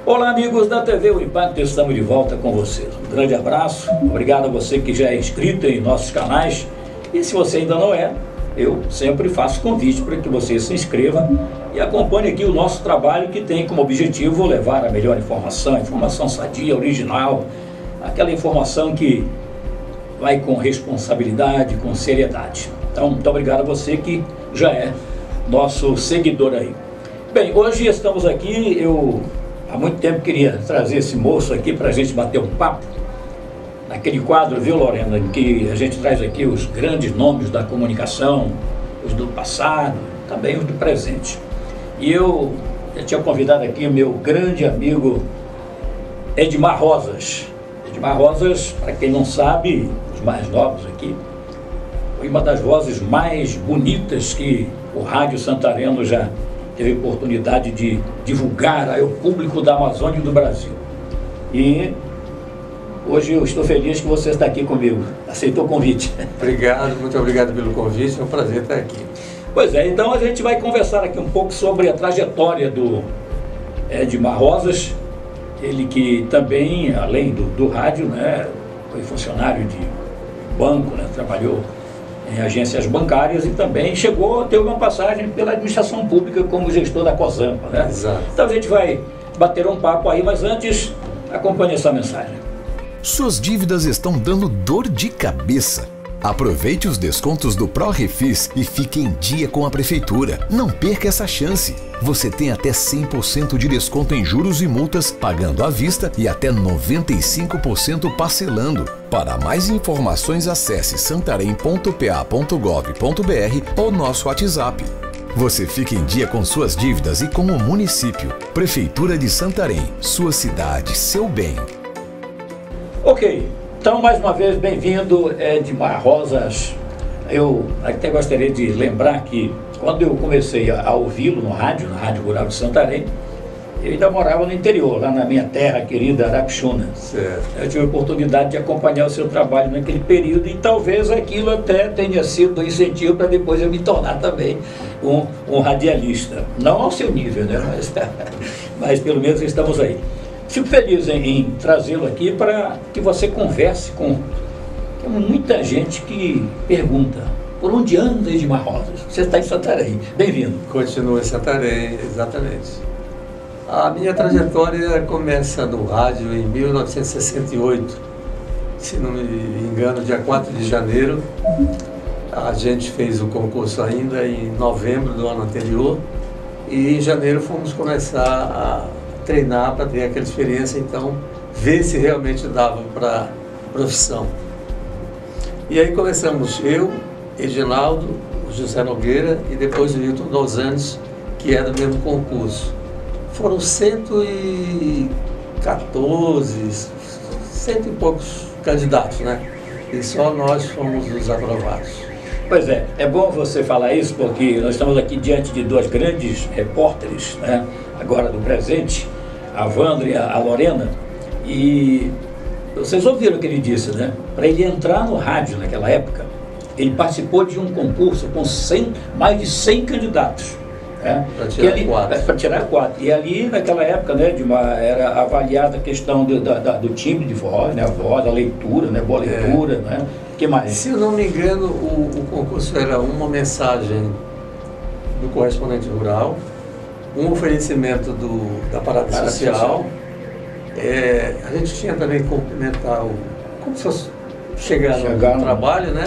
Olá, amigos da TV O Impacto, estamos de volta com vocês. Um grande abraço, obrigado a você que já é inscrito em nossos canais. E se você ainda não é, eu sempre faço convite para que você se inscreva e acompanhe aqui o nosso trabalho, que tem como objetivo levar a melhor informação sadia, original, aquela informação que vai com responsabilidade, com seriedade. Então, muito obrigado a você que já é nosso seguidor aí. Bem, hoje estamos aqui, eu há muito tempo queria trazer esse moço aqui para a gente bater um papo, naquele quadro, viu, Lorena, que a gente traz aqui os grandes nomes da comunicação, os do passado, também os do presente. E eu tinha convidado aqui o meu grande amigo Edmar Rosas. Edmar Rosas, para quem não sabe, os mais novos aqui, foi uma das vozes mais bonitas que o Rádio Santareno já teve oportunidade de divulgar ao público da Amazônia e do Brasil. E hoje eu estou feliz que você está aqui comigo. Aceitou o convite. Obrigado, muito obrigado pelo convite, é um prazer estar aqui. Pois é, então a gente vai conversar aqui um pouco sobre a trajetória do Edmar Rosas, ele que também, além do rádio, né, foi funcionário de banco, né, trabalhou em agências bancárias e também chegou a ter uma passagem pela administração pública como gestor da COSAMPA, né? Exato. Então a gente vai bater um papo aí, mas antes, acompanhe essa mensagem. Suas dívidas estão dando dor de cabeça. Aproveite os descontos do ProRefis e fique em dia com a Prefeitura. Não perca essa chance. Você tem até 100% de desconto em juros e multas, pagando à vista, e até 95% parcelando. Para mais informações, acesse santarém.pa.gov.br ou nosso WhatsApp. Você fica em dia com suas dívidas e com o município. Prefeitura de Santarém, sua cidade, seu bem. Ok. Então, mais uma vez, bem-vindo, Edmar Rosas. Eu até gostaria de lembrar que, quando eu comecei a ouvi-lo na Rádio Rural de Santarém, eu ainda morava no interior, lá na minha terra querida, Arapixuna. Certo. Eu tive a oportunidade de acompanhar o seu trabalho naquele período e talvez aquilo até tenha sido um incentivo para depois eu me tornar também um radialista. Não ao seu nível, né? Mas pelo menos estamos aí. Fico feliz em trazê-lo aqui para que você converse com muita gente que pergunta: por onde anda Edmar Rosas? Você está em Santarém. Bem-vindo. Continuo em Santarém, exatamente. A minha trajetória começa no rádio em 1968. Se não me engano, dia 4 de janeiro. A gente fez o concurso ainda em novembro do ano anterior. E em janeiro fomos começar a treinar para ter aquela experiência, então ver se realmente dava para a profissão. E aí começamos eu, Edinaldo, o José Nogueira e depois o Hilton dos Anjos, que é do mesmo concurso. Foram 114, cento e poucos candidatos, né? E só nós fomos os aprovados. Pois é bom você falar isso, porque nós estamos aqui diante de dois grandes repórteres, né, agora do presente, a Wandra e a Lorena, e vocês ouviram o que ele disse, né? Para ele entrar no rádio naquela época, ele participou de um concurso com mais de 100 candidatos. Né? Para tirar quatro. E ali, naquela época, né, era avaliada a questão do timbre de voz, né, a voz, a leitura, né, boa leitura, né? Que mais? Se eu não me engano, o concurso era uma mensagem do correspondente rural, um oferecimento da parada social. A gente tinha também que complementar como se fosse chegar no trabalho, né?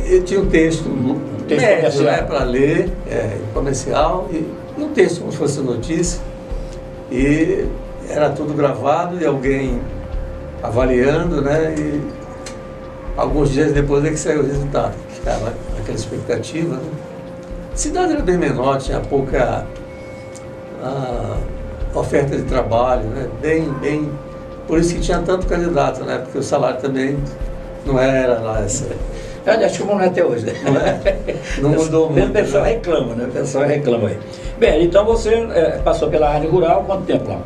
Eu tinha um texto médio, né, para ler, comercial, e um texto como se fosse notícia. E era tudo gravado e alguém avaliando, né? E alguns dias depois é que saiu o resultado. Ficava aquela expectativa, né? A cidade era bem menor, tinha pouca oferta de trabalho, né? Bem, por isso que tinha tanto candidato, né? Porque o salário também não era lá essa. Acho que não é até hoje, né? Não é? Não mudou muito. O pessoal reclama, né? O pessoal reclama aí. Bem, então você passou pela Rádio Rural, quanto tempo lá?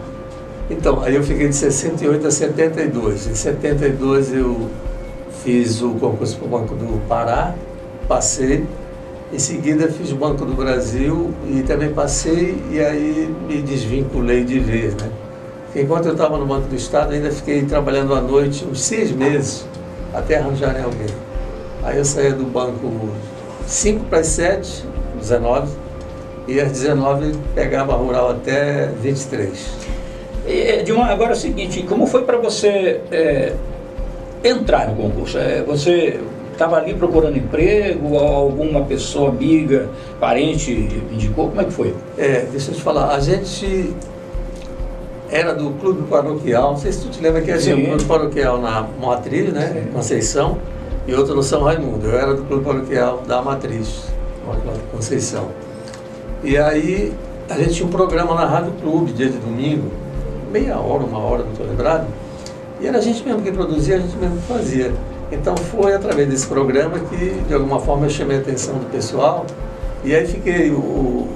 Então, aí eu fiquei de 68 a 72. Em 72 eu fiz o concurso para o Banco do Pará, passei, Em seguida fiz o Banco do Brasil e também passei e aí me desvinculei de vez, né? Enquanto eu estava no Banco do Estado, ainda fiquei trabalhando à noite uns 6 meses até arranjarem alguém. Aí eu saía do banco 5 para as 7, 19, e às 19 pegava a rural até 23. Agora é o seguinte, como foi para você entrar no concurso? Você estava ali procurando emprego, ou alguma pessoa, amiga, parente indicou? Como é que foi? Deixa eu te falar, a gente era do clube paroquial, não sei se tu te lembra que havia um clube paroquial na Matriz, né, sim, Conceição, e outro no São Raimundo. Eu era do clube paroquial da Matriz, Conceição. E aí a gente tinha um programa na Rádio Clube, dia de domingo, meia hora, 1 hora, não estou lembrado, e era a gente mesmo que produzia, a gente mesmo que fazia. Então foi através desse programa que, de alguma forma, eu chamei a atenção do pessoal, e aí fiquei, o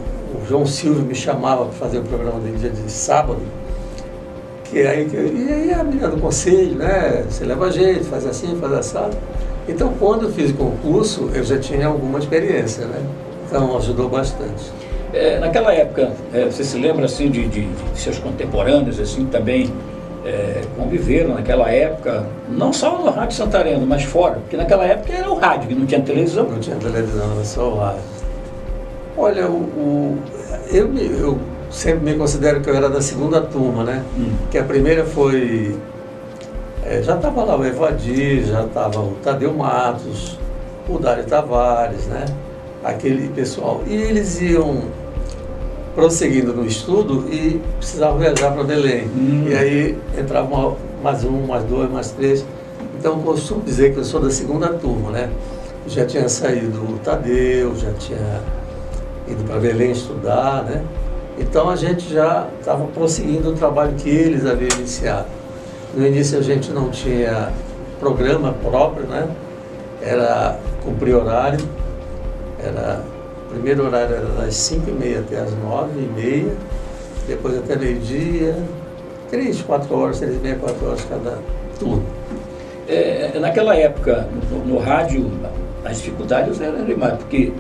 João Silvio me chamava para fazer o programa dele dia de sábado, e aí a menina do conselho, né, você leva jeito, faz assim, faz assado. Então quando eu fiz o concurso, eu já tinha alguma experiência, né, então ajudou bastante. Naquela época, você se lembra assim de seus contemporâneos assim também conviveram naquela época, não só no Rádio Santareno, mas fora, porque naquela época era o rádio, que não tinha televisão. Não tinha televisão, era só o rádio. Olha, eu sempre me considero que eu era da segunda turma, né? Que a primeira foi... já estava lá o Evadir, já estava o Tadeu Matos, o Dário Tavares, né? Aquele pessoal. E eles iam prosseguindo no estudo e precisavam viajar para Belém. E aí entrava mais um, mais dois, mais três. Então eu costumo dizer que eu sou da segunda turma, né? Já tinha saído o Tadeu, já tinha ido para Belém estudar, né? Então a gente já estava prosseguindo o trabalho que eles haviam iniciado. No início a gente não tinha programa próprio, né? Era cumprir horário, o primeiro horário era das 5h30 até as 9h30, depois até meio-dia, 3, 4 horas, 3h30, 4 horas cada turno. Naquela época, no rádio, as dificuldades eram demais, porque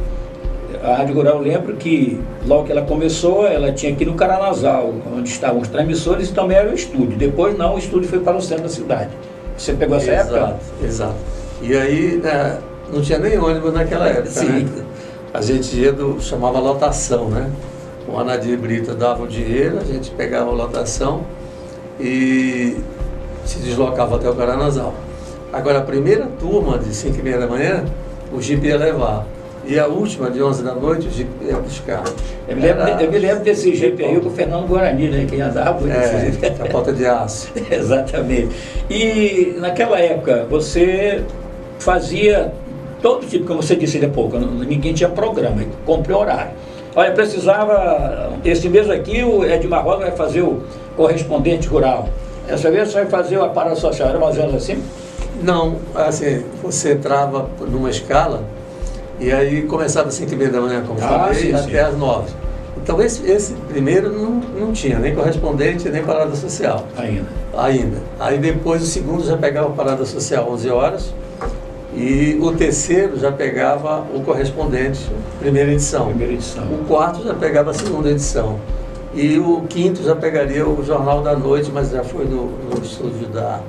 a Rádio Rural, eu lembro que logo que ela começou, ela tinha aqui no Caranazal, onde estavam os transmissores, e também era o estúdio. Depois não, o estúdio foi para o centro da cidade. Você pegou essa época? Exato. E aí, não tinha nem ônibus naquela época, sim, né? A gente ia chamava lotação, né? O Anadir Brito dava o dinheiro, a gente pegava a lotação e se deslocava até o Caranazal. Agora, a primeira turma de 5h30 da manhã, o Jeep ia levar. E a última, de 11 da noite, o Jeep ia buscar. Eu me lembro desse Jeep aí com o Fernando Guarani, né? Que andava muito. A porta de aço. Exatamente. E naquela época, você fazia todo tipo, como você disse há pouco, ninguém tinha programa, comprei horário. Olha, precisava, esse mês aqui o Edmar Rosa vai fazer o correspondente rural. Essa vez você vai fazer a parada social, era mais ou menos assim? Não, assim, você entrava numa escala e aí começava às 5h30 da manhã, como falei, sim, até às 9h. Então esse primeiro não tinha nem correspondente, nem parada social. Ainda. Aí depois o segundo já pegava parada social 11 horas. E o terceiro já pegava o correspondente, primeira edição. O quarto já pegava a segunda edição. E o quinto já pegaria o Jornal da Noite, mas já foi no estúdio da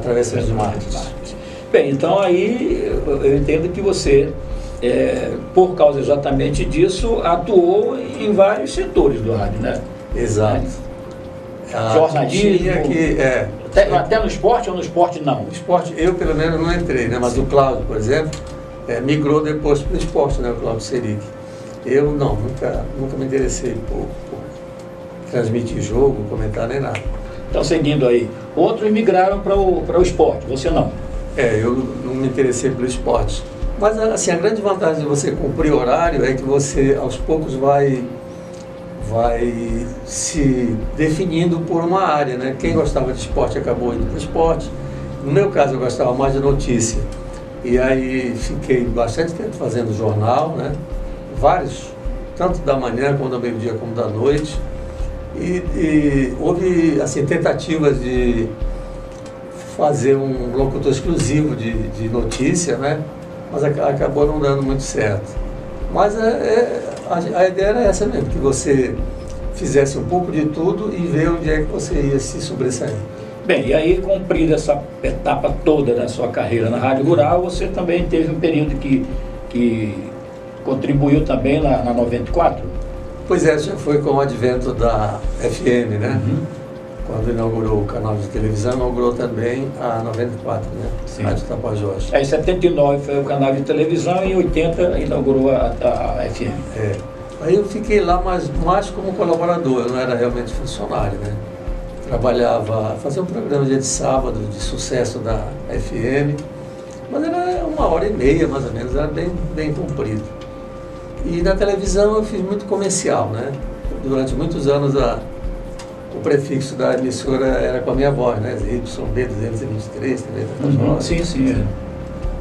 Travessa dos Mártires. Bem, então aí eu entendo que você, por causa exatamente disso, atuou em vários setores do rádio, né? Exato. Jornalismo, até no esporte ou no esporte não? No esporte eu pelo menos não entrei, né? Mas o Cláudio, por exemplo, migrou depois para o esporte, né? O Cláudio Seric. Eu não, nunca me interessei por transmitir jogo, comentar nem nada. Então, seguindo aí, outros migraram para o esporte, você não? Eu não me interessei pelo esporte. Mas assim, a grande vantagem de você cumprir horário é que você aos poucos vai se definindo por uma área, né? Quem gostava de esporte acabou indo para o esporte. No meu caso, eu gostava mais de notícia. E aí fiquei bastante tempo fazendo jornal, né? Vários, tanto da manhã, como do meio-dia, como da noite. E houve, assim, tentativas de fazer um locutor exclusivo de notícia, né? mas acabou não dando muito certo. Mas a ideia era essa mesmo, que você fizesse um pouco de tudo e ver onde é que você ia se sobressair. Bem, e aí, cumprida essa etapa toda da sua carreira na Rádio Rural, você também teve um período que contribuiu também na 94? Pois é, já foi com o advento da FM, né? Quando inaugurou o canal de televisão, inaugurou também a 94, né? Sim. Rádio Tapajós. Em 79 foi o canal de televisão e em 80 inaugurou a FM. Aí eu fiquei lá mais como colaborador, eu não era realmente funcionário, né? Trabalhava, fazia um programa dia de sábado de sucesso da FM, mas era 1h30 mais ou menos, era bem comprido. E na televisão eu fiz muito comercial, né? Durante muitos anos o prefixo da emissora era com a minha voz, né? YB 223, TV Tapajós. Sim.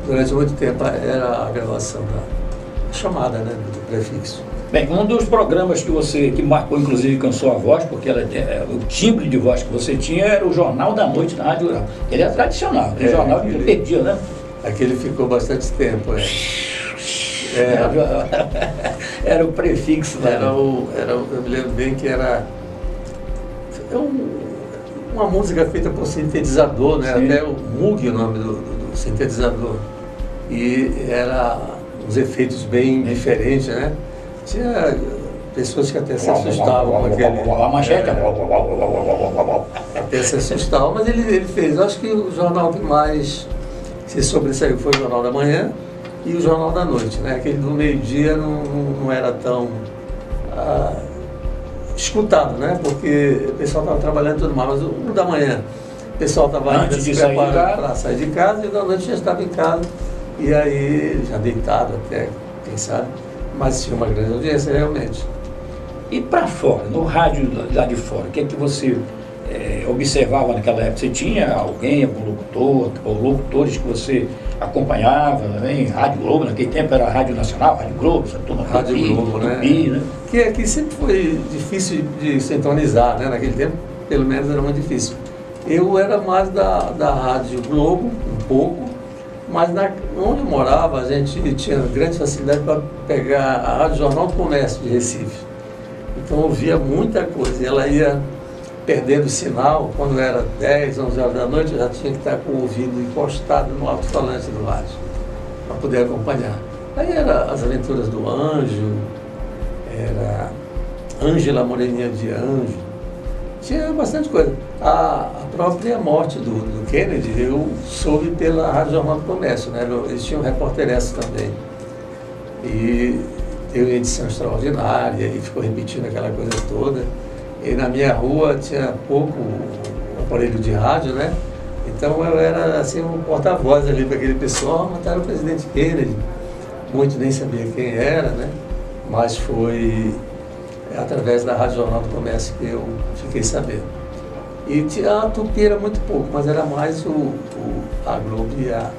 Durante muito tempo era a gravação da chamada, né? Do prefixo. Bem, um dos programas que marcou inclusive com a sua voz, porque o timbre de voz que você tinha era o Jornal da Noite na Rádio Rural. Ele é tradicional, aquele jornal que perdia, né? Aquele ficou bastante tempo, Era o prefixo. Eu me lembro bem que era uma música feita por sintetizador, né? Até o Moog, o nome do sintetizador. E era uns efeitos bem diferentes, né? Tinha pessoas que até se assustavam com aquele... A manchete. Até se assustavam, mas ele fez. Eu acho que o jornal que mais se sobressaiu foi o Jornal da Manhã e o Jornal da Noite, né? Aquele do meio-dia não era tão escutado, né? Porque o pessoal estava trabalhando tudo mais, mas o da manhã, o pessoal estava ainda se preparando para sair de casa, e o da noite já estava em casa, e aí já deitado até, quem sabe, mas tinha uma grande audiência realmente. E para fora, no rádio lá de fora, o que é que você observava naquela época? Você tinha alguém, algum locutor, ou locutores que você acompanhava, né? Rádio Globo, naquele tempo era Rádio Nacional, Rádio Globo, essa turma Rádio Globo, né? Que aqui sempre foi difícil de sintonizar, né? Naquele tempo, pelo menos, era muito difícil. Eu era mais da Rádio Globo, um pouco, mas onde eu morava, a gente tinha grande facilidade para pegar a Rádio Jornal do Comércio de Recife. Então eu ouvia muita coisa, e ela ia perdendo o sinal, quando era 10, 11 horas da noite, eu já tinha que estar com o ouvido encostado no alto-falante do rádio, para poder acompanhar. Aí era As Aventuras do Anjo, era Ângela Moreninha de Anjo, tinha bastante coisa. A própria morte do Kennedy, eu soube pela Rádio Jornal do Comércio, né? Eles tinham repórteres também. E teve edição extraordinária, e ficou repetindo aquela coisa toda. E na minha rua tinha pouco aparelho de rádio, né? Então eu era assim um porta-voz ali para aquele pessoal, mataram o presidente Kennedy. Muitos nem sabiam quem era, né? Mas foi através da Rádio Jornal do Comércio que eu fiquei sabendo. E a Tupi era muito pouco, mas era mais a Globo e a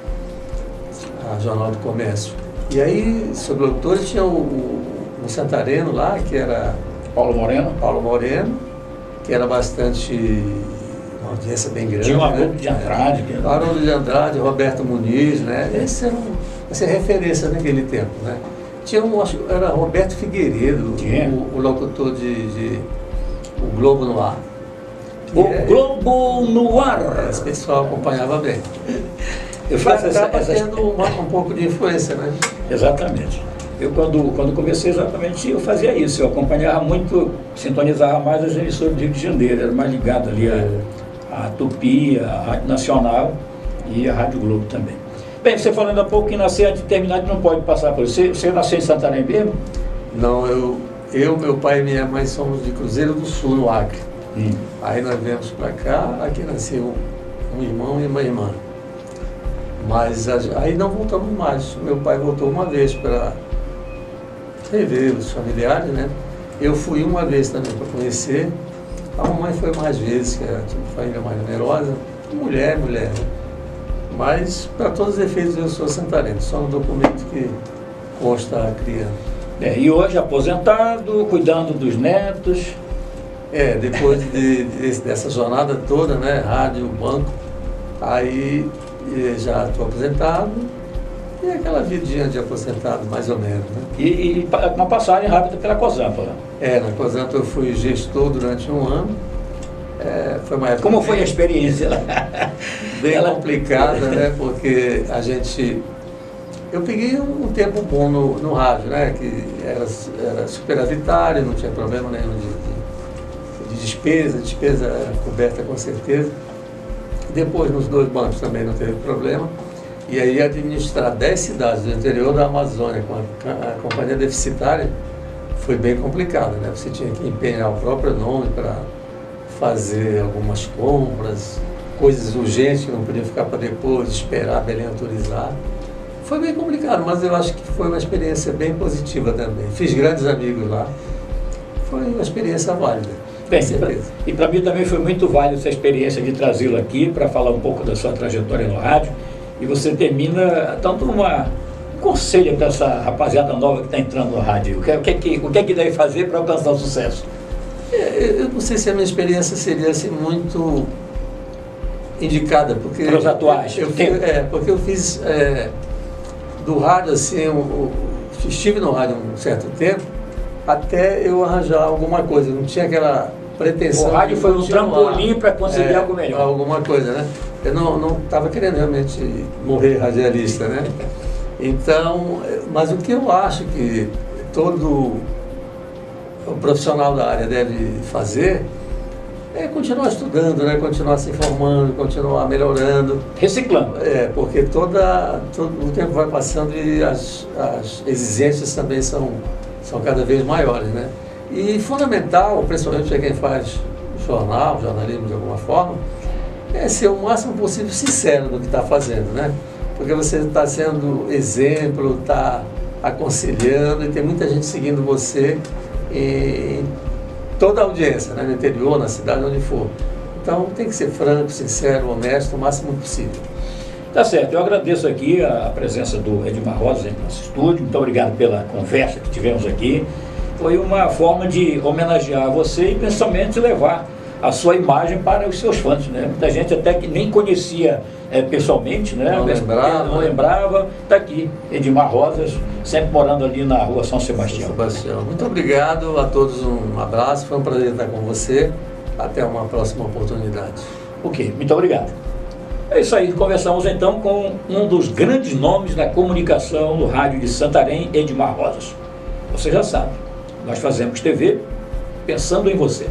Jornal do Comércio. E aí, sobre locutores, tinha um santareno lá, que era Paulo Moreno, que era bastante, uma audiência bem grande. Tinha o Haroldo de Andrade. Haroldo de Andrade, Roberto Muniz, né? Esses eram referência naquele tempo, né? Tinha acho que era Roberto Figueiredo, o locutor o Globo no Ar. Globo no Ar! Esse pessoal acompanhava bem. Eu faço tendo um pouco de influência, né? Exatamente. Eu, quando comecei exatamente, eu fazia isso. Eu acompanhava muito, sintonizava mais as emissoras do Rio de Janeiro. Era mais ligado ali a Tupi, a Rádio Nacional e a Rádio Globo também. Bem, você falando há pouco que nascer antes de terminar, não pode passar por isso. Você nasceu em Santarém mesmo? Não, meu pai e minha mãe somos de Cruzeiro do Sul, no Acre. Aí nós viemos para cá, aqui nasceu um irmão e uma irmã. Mas aí não voltamos mais. Meu pai voltou uma vez para rever os familiares, né? Eu fui uma vez também para conhecer. A mamãe foi mais vezes, que era tipo família mais numerosa. Mulher, né? Mas, para todos os efeitos, eu sou santareno, só no documento que consta a criança. E hoje aposentado, cuidando dos netos. Depois dessa jornada toda, né? Rádio, banco, aí já estou aposentado E aquela vidinha de aposentado, mais ou menos, né? E uma passagem rápida pela Cosampa, né? Na Cosampa eu fui gestor durante um ano. Foi uma época Como foi a experiência lá? bem complicada, né? Porque eu peguei um tempo bom no rádio, né? Que era superavitário, não tinha problema nenhum de despesa era coberta com certeza. Depois, nos 2 bancos também não teve problema. E aí administrar 10 cidades do interior da Amazônia com a companhia deficitária foi bem complicado, né? Você tinha que empenhar o próprio nome para fazer algumas compras, coisas urgentes que não podiam ficar para depois, esperar a Belém autorizar. Foi bem complicado, mas eu acho que foi uma experiência bem positiva também. Fiz grandes amigos lá. Foi uma experiência válida. Bem, e para mim também foi muito válida essa experiência de trazê-lo aqui para falar um pouco da sua trajetória no rádio. E você termina dando um conselho para essa rapaziada nova que está entrando no rádio. O que é que deve fazer para alcançar o sucesso? Eu não sei se a minha experiência seria assim, muito indicada, porque para os atuais. Porque eu fiz do rádio assim, estive no rádio um certo tempo, até eu arranjar alguma coisa. Não tinha aquela pretensão. O rádio foi um trampolim para conseguir algo melhor. Alguma coisa, né? Eu não estava querendo realmente morrer radialista, né? Então, mas o que eu acho que todo o profissional da área deve fazer é continuar estudando, né? Continuar se informando, continuar melhorando. Reciclando. Porque todo o tempo vai passando e as exigências também são cada vez maiores, né? E fundamental, principalmente para quem faz jornalismo de alguma forma, é ser o máximo possível sincero no que está fazendo, né? Porque você está sendo exemplo, está aconselhando, e tem muita gente seguindo você em toda a audiência, né? No interior, na cidade, onde for. Então tem que ser franco, sincero, honesto, o máximo possível. Tá certo, eu agradeço aqui a presença do Edmar Rosas em nosso estúdio. Muito obrigado pela conversa que tivemos aqui. Foi uma forma de homenagear você e principalmente levar a sua imagem para os seus fãs, né? Muita gente até que nem conhecia pessoalmente, né? Não lembrava. Está aqui, Edmar Rosas, sempre morando ali na rua São Sebastião. Muito obrigado a todos, um abraço, foi um prazer estar com você. Até uma próxima oportunidade. Ok, muito obrigado. É isso aí, conversamos então com um dos grandes nomes da comunicação no rádio de Santarém, Edmar Rosas. Você já sabe, nós fazemos TV pensando em você.